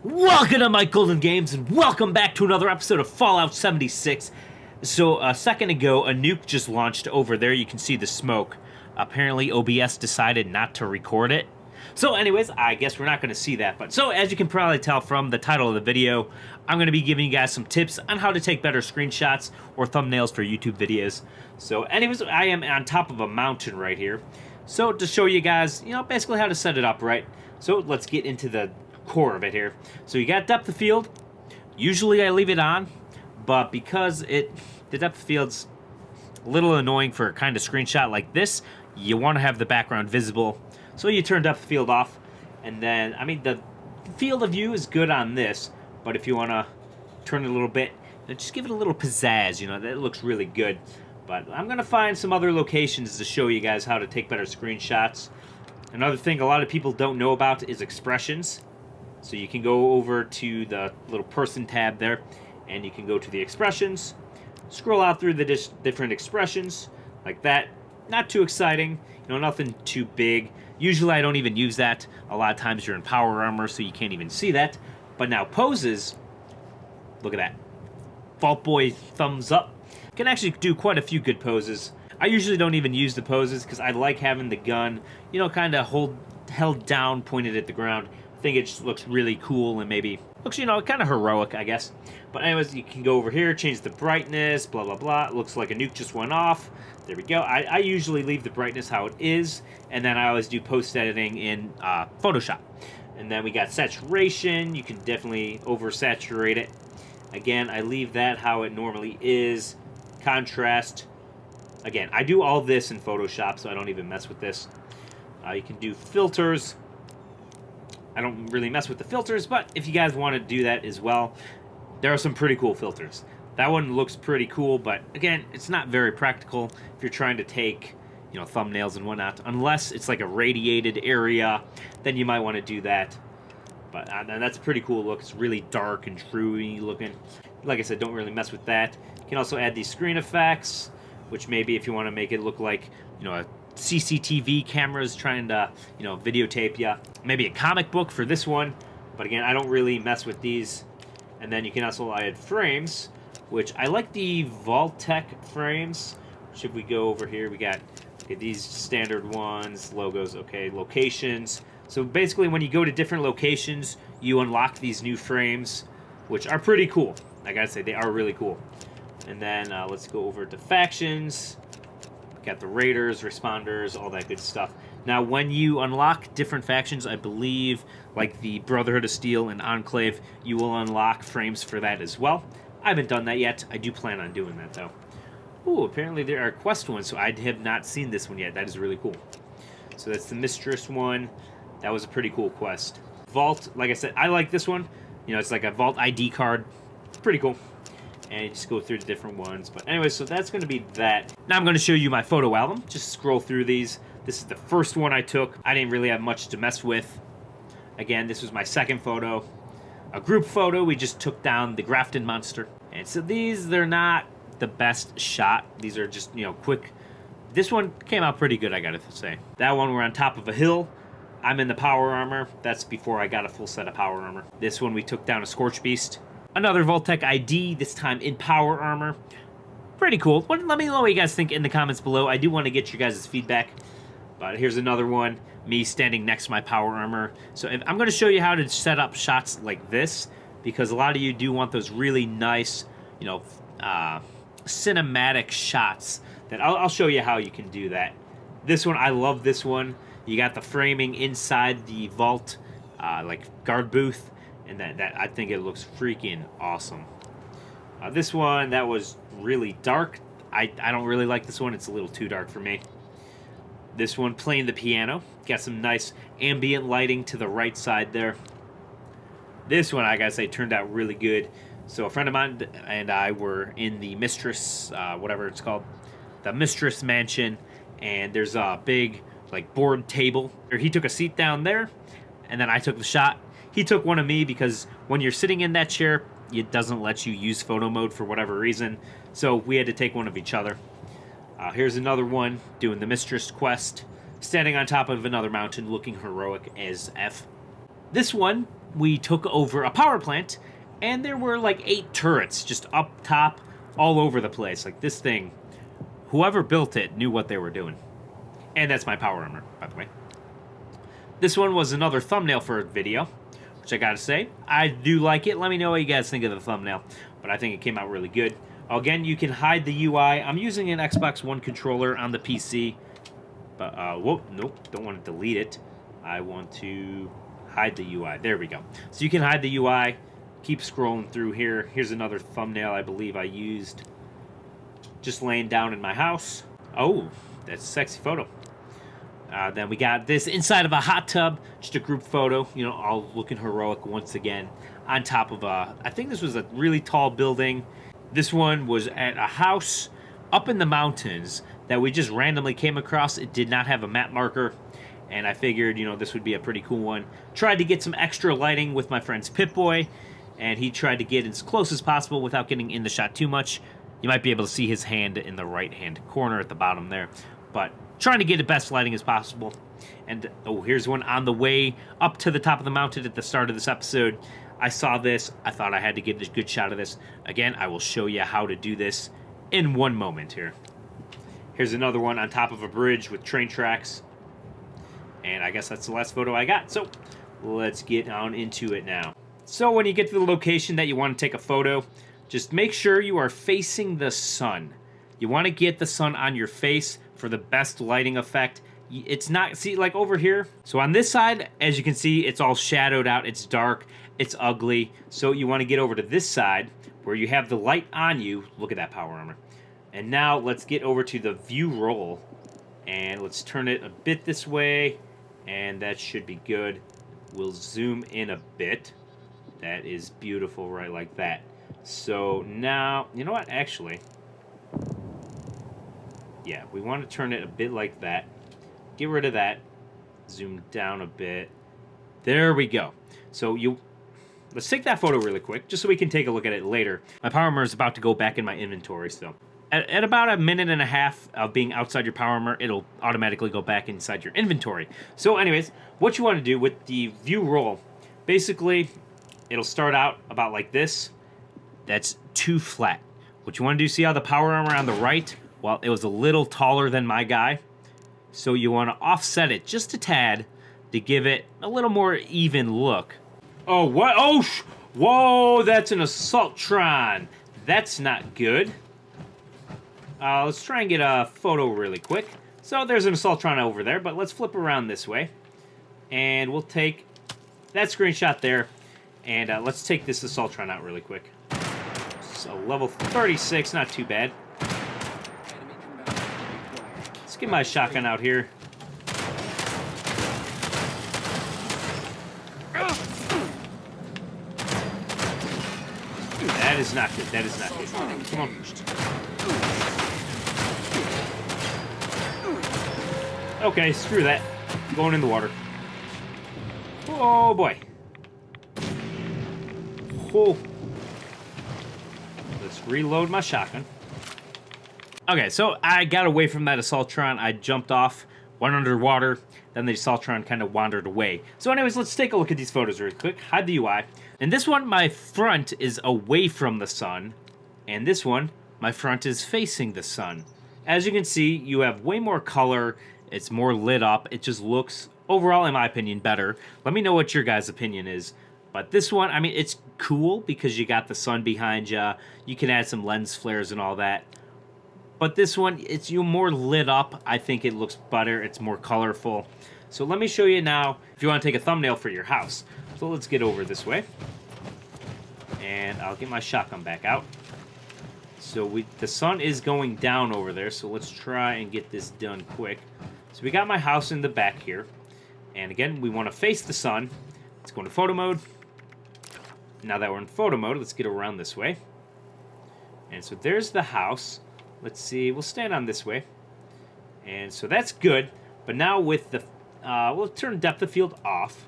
Welcome to Mike Golden Games, and welcome back to another episode of Fallout 76. So, a second ago, a nuke just launched over there. You can see the smoke. Apparently, OBS decided not to record it. So, anyways, I guess we're not going to see that. But so, as you can probably tell from the title of the video, I'm going to be giving you guys some tips on how to take better screenshots or thumbnails for YouTube videos. So, anyways, I am on top of a mountain right here. So, to show you guys, basically how to set it up, right? So, let's get into the core of it here. So you got depth of field. Usually I leave it on, but because the depth of field's a little annoying for a kind of screenshot like this, you want to have the background visible. So you turn depth of field off, and then, the field of view is good on this, but if you want to turn it a little bit, just give it a little pizzazz, that looks really good. But I'm going to find some other locations to show you guys how to take better screenshots. Another thing a lot of people don't know about is expressions. So you can go over to the little person tab there, and you can go to the expressions, scroll out through the different expressions, like that. Not too exciting, nothing too big. Usually I don't even use that. A lot of times you're in power armor, so you can't even see that. But now poses, look at that. Vault Boy thumbs up. Can actually do quite a few good poses. I usually don't even use the poses because I like having the gun, kind of held down, pointed at the ground. I think it just looks really cool and maybe looks, kind of heroic, I guess. But anyways, you can go over here, change the brightness, blah, blah, blah. It looks like a nuke just went off. There we go. I usually leave the brightness how it is, and then I always do post-editing in Photoshop. And then we got saturation. You can definitely oversaturate it. Again, I leave that how it normally is. Contrast. Again, I do all this in Photoshop, so I don't even mess with this. You can do filters. I don't really mess with the filters, but if you guys want to do that as well, there are some pretty cool filters. That one looks pretty cool, but again, it's not very practical if you're trying to take, thumbnails and whatnot. Unless it's like a radiated area, then you might want to do that. But that's a pretty cool look. It's really dark and truey looking. Like I said, don't really mess with that. You can also add these screen effects, which maybe if you want to make it look like, a CCTV cameras trying to, videotape you. Maybe a comic book for this one. But again, I don't really mess with these. And then you can also add frames, which I like the Vault-Tec frames. Which if we go over here, we got these standard ones, logos, okay, locations. So basically when you go to different locations, you unlock these new frames, which are pretty cool. I gotta say, they are really cool. And then let's go over to factions. Got the raiders, responders, all that good stuff. Now, when you unlock different factions, I believe, like the Brotherhood of Steel and Enclave, you will unlock frames for that as well. I haven't done that yet. I do plan on doing that, though. Ooh, apparently there are quest ones, so I have not seen this one yet. That is really cool. So that's the Mistress one. That was a pretty cool quest. Vault, like I said, I like this one. It's like a Vault ID card. It's pretty cool. And you just go through the different ones. But anyway, so that's going to be that. Now I'm going to show you my photo album. Just scroll through these. This is the first one I took. I didn't really have much to mess with. Again, this was my second photo. A group photo. We just took down the Grafton monster. And so they're not the best shot. These are just, quick. This one came out pretty good, I got to say. That one, we're on top of a hill. I'm in the power armor. That's before I got a full set of power armor. This one, we took down a Scorch Beast. Another Vault-Tec ID, this time in power armor. Pretty cool. Let me know what you guys think in the comments below. I do want to get your guys' feedback. But here's another one, me standing next to my power armor. So I'm going to show you how to set up shots like this, because a lot of you do want those really nice, cinematic shots. That I'll show you how you can do that. This one, I love this one. You got the framing inside the vault, like guard booth. And that I think it looks freaking awesome. This one, that was really dark. I don't really like this one. It's a little too dark for me. This one, playing the piano. Got some nice ambient lighting to the right side there. This one, I gotta say, turned out really good. So a friend of mine and I were in the Mistress, whatever it's called, the Mistress Mansion. And there's a big, board table. He took a seat down there, and then I took the shot. He took one of me because when you're sitting in that chair, it doesn't let you use photo mode for whatever reason. So we had to take one of each other. Here's another one doing the Mistress quest, standing on top of another mountain looking heroic as F. This one we took over a power plant, and there were like 8 turrets just up top all over the place. Like this thing, whoever built it knew what they were doing. And that's my power armor, by the way. This one was another thumbnail for a video, which I gotta say, I do like it. Let me know what you guys think of the thumbnail, but I think it came out really good. Again, you can hide the UI. I'm using an Xbox One controller on the PC, but, whoa, nope, don't want to delete it. I want to hide the UI. There we go. So you can hide the UI, keep scrolling through here. Here's another thumbnail I believe I used just laying down in my house. Oh, that's a sexy photo. Then we got this inside of a hot tub, just a group photo, you know, all looking heroic once again, on top of I think this was a really tall building. This one was at a house up in the mountains that we just randomly came across. It did not have a map marker, and I figured, you know, this would be a pretty cool one. Tried to get some extra lighting with my friend's Pip-Boy, and he tried to get as close as possible without getting in the shot too much. You might be able to see his hand in the right-hand corner at the bottom there, but trying to get the best lighting as possible. And, oh, here's one on the way up to the top of the mountain at the start of this episode. I saw this. I thought I had to get a good shot of this. Again, I will show you how to do this in one moment here. Here's another one on top of a bridge with train tracks. And I guess that's the last photo I got. So let's get on into it now. So when you get to the location that you want to take a photo, just make sure you are facing the sun. You want to get the sun on your face for the best lighting effect. It's not, see, like over here. So on this side, as you can see, it's all shadowed out. It's dark. It's ugly. So you want to get over to this side where you have the light on you. Look at that power armor. And now let's get over to the view roll. And let's turn it a bit this way. And that should be good. We'll zoom in a bit. That is beautiful, right like that. So now, you know what, actually, yeah, we want to turn it a bit like that. Get rid of that. Zoom down a bit. There we go. So let's take that photo really quick, just so we can take a look at it later. My power armor is about to go back in my inventory, so at about a minute and a half of being outside your power armor, it'll automatically go back inside your inventory. So anyways, what you want to do with the view roll, basically, it'll start out about like this. That's too flat. What you want to do, see how the power armor on the right, well, it was a little taller than my guy. So you want to offset it just a tad to give it a little more even look. Oh, what? Oh, whoa, that's an Assaultron. That's not good. Let's try and get a photo really quick. So there's an Assaultron over there, but let's flip around this way. And we'll take that screenshot there. And let's take this Assaultron out really quick. So level 36, not too bad. Let's get my shotgun out here. That is not good. That is not good. Come on. Okay, screw that. I'm going in the water. Oh, boy. Oh. Let's reload my shotgun. Okay, so I got away from that Assaultron. I jumped off, went underwater, then the Assaultron kind of wandered away. So anyways, let's take a look at these photos really quick. Hide the UI. In this one, my front is away from the sun. And this one, my front is facing the sun. As you can see, you have way more color. It's more lit up. It just looks, overall, in my opinion, better. Let me know what your guys' opinion is. But this one, I mean, it's cool because you got the sun behind you. You can add some lens flares and all that. But this one, it's more lit up. I think it looks better. It's more colorful. So let me show you now if you want to take a thumbnail for your house. So let's get over this way. And I'll get my shotgun back out. So the sun is going down over there. So let's try and get this done quick. So we got my house in the back here. And again, we want to face the sun. Let's go into photo mode. Now that we're in photo mode, let's get around this way. And so there's the house. Let's see, we'll stand on this way. And so that's good. But now with the, we'll turn depth of field off.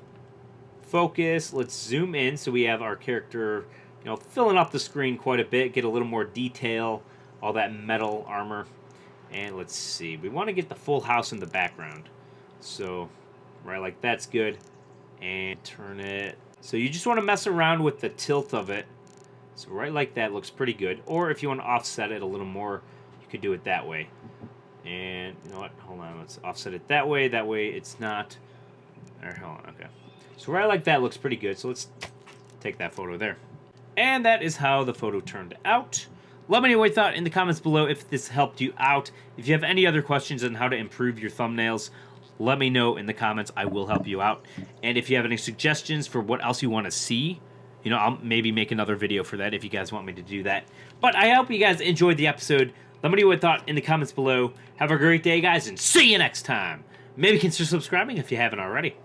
Focus, let's zoom in so we have our character, you know, filling up the screen quite a bit. Get a little more detail, all that metal armor. And let's see, we want to get the full house in the background. So, right, like that's good. And turn it So you just want to mess around with the tilt of it. So right like that looks pretty good. Or if you want to offset it a little more, you could do it that way. And you know what? Hold on. Let's offset it that way. That way it's not... Or, hold on. Okay. So right like that looks pretty good. So let's take that photo there. And that is how the photo turned out. Let me know what you thought in the comments below if this helped you out. If you have any other questions on how to improve your thumbnails, let me know in the comments. I will help you out. And if you have any suggestions for what else you want to see, you know, I'll maybe make another video for that if you guys want me to do that. But I hope you guys enjoyed the episode. Let me know what you thought in the comments below. Have a great day, guys, and see you next time. Maybe consider subscribing if you haven't already.